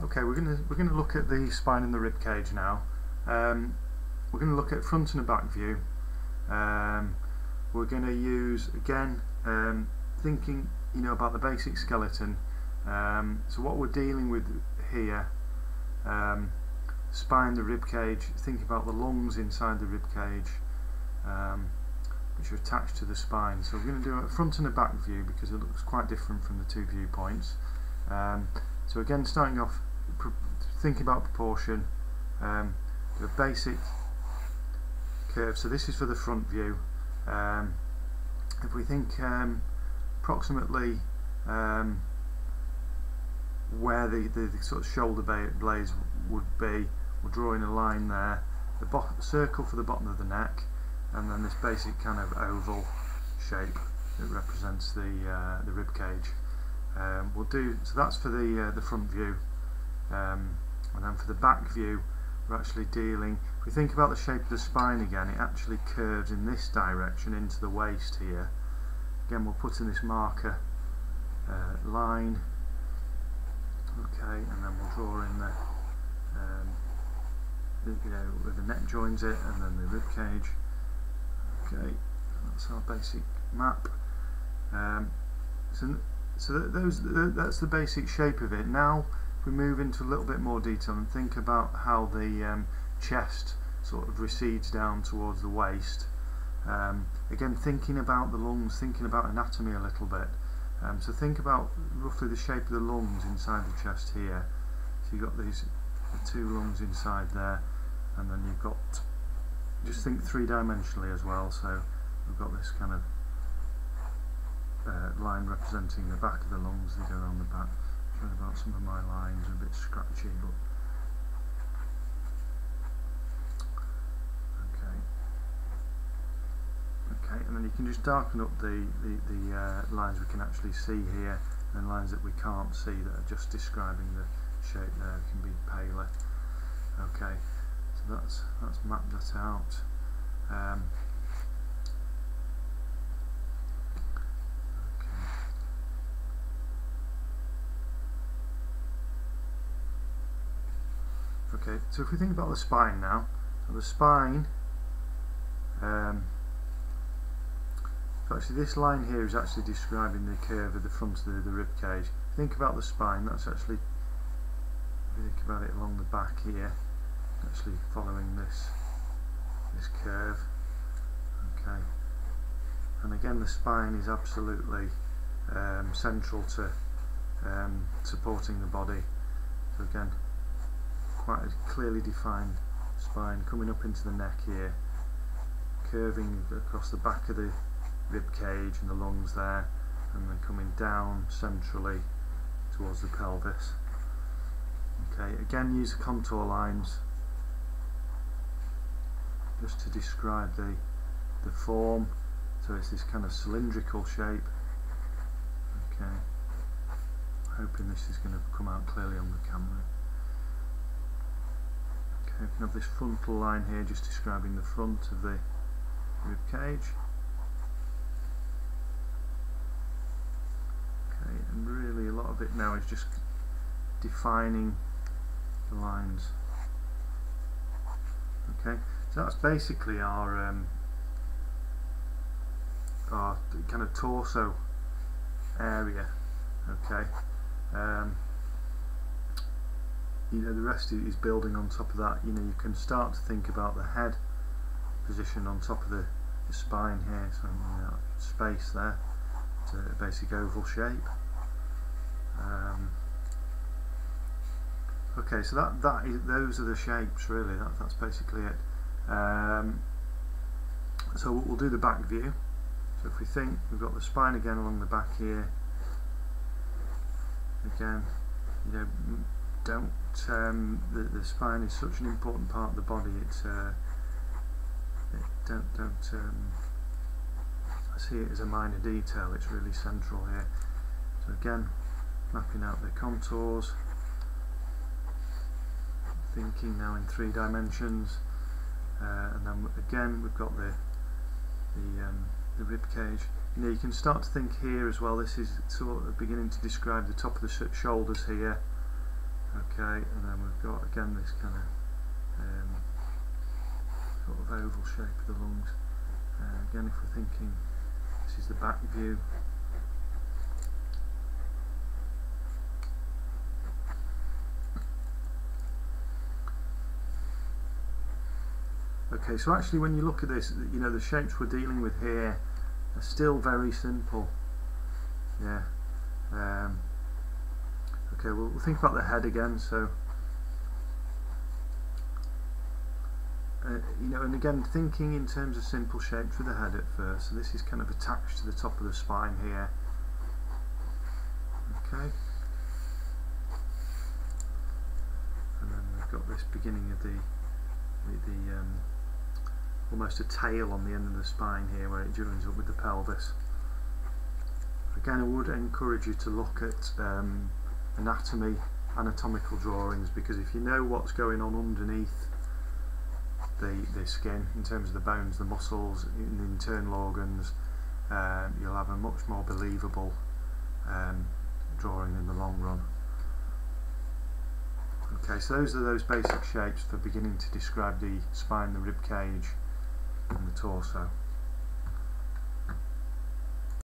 Okay, we're gonna look at the spine and the rib cage now. We're going to look at front and a back view. We're going to use again thinking about the basic skeleton. So what we're dealing with here, spine, the rib cage. Think about the lungs inside the rib cage, which are attached to the spine. So we're going to do a front and a back view because it looks quite different from the two viewpoints. So again, starting off, thinking about proportion, the basic curve. So this is for the front view. If we think approximately where the sort of shoulder blades would be, we're drawing a line there, the circle for the bottom of the neck, and then this basic kind of oval shape that represents the rib cage. We'll do so. That's for the front view, and then for the back view, we're actually dealing. If we think about the shape of the spine again, it actually curves in this direction into the waist here. Again, we'll put in this marker line. Okay, and then we'll draw in where the neck joins it, and then the rib cage. Okay, that's our basic map. So that's the basic shape of it. Now if we move into a little bit more detail and think about how the chest sort of recedes down towards the waist. Again, thinking about the lungs, thinking about anatomy a little bit. So think about roughly the shape of the lungs inside the chest here. So you've got the two lungs inside there, and then you've got, just think three-dimensionally as well. So we've got this kind of line representing the back of the lungs. They go around the back. Sorry about some of my lines, are a bit scratchy, but okay, and then you can just darken up the lines we can actually see here, and lines that we can't see that are just describing the shape there can be paler. Okay, so that's mapped that out. Okay, so if we think about the spine now, so the spine, so actually this line here is actually describing the curve of the front of the rib cage. Think about the spine, that's actually, if you think about it along the back here, actually following this curve. Okay, and again the spine is absolutely central to supporting the body. So again, quite a clearly defined spine coming up into the neck here, curving across the back of the rib cage and the lungs there, and then coming down centrally towards the pelvis. Okay, again use the contour lines just to describe the form. So it's this kind of cylindrical shape. Okay, hoping this is going to come out clearly on the camera. Okay, we can have this frontal line here just describing the front of the rib cage. Okay, and really a lot of it now is just defining the lines. Okay, so that's basically our kind of torso area. Okay, the rest is building on top of that. You can start to think about the head position on top of the spine here, so space there. It's a basic oval shape. Okay, so those are the shapes really. That's basically it. So we'll do the back view. So if we think we've got the spine again along the back here. Again, don't the spine is such an important part of the body. It's I see it as a minor detail. It's really central here. So again, mapping out the contours, thinking now in 3 dimensions, and then again we've got the rib cage. You can start to think here as well. This is sort of beginning to describe the top of the shoulders here. Okay, and then we've got again this kind of sort of oval shape of the lungs. Again, if we're thinking this is the back view, okay, so actually when you look at this, you know, the shapes we're dealing with here are still very simple. Yeah. Okay, we'll think about the head again. So you know, and again, thinking in terms of simple shapes with the head at first. So this is kind of attached to the top of the spine here. Okay. And then we've got this beginning of the almost a tail on the end of the spine here, where it joins up with the pelvis. Again, I would encourage you to look at anatomical drawings, because if you know what's going on underneath the skin in terms of the bones, the muscles, in the internal organs, you'll have a much more believable drawing in the long run. Okay, so those are those basic shapes for beginning to describe the spine, the rib cage and the torso.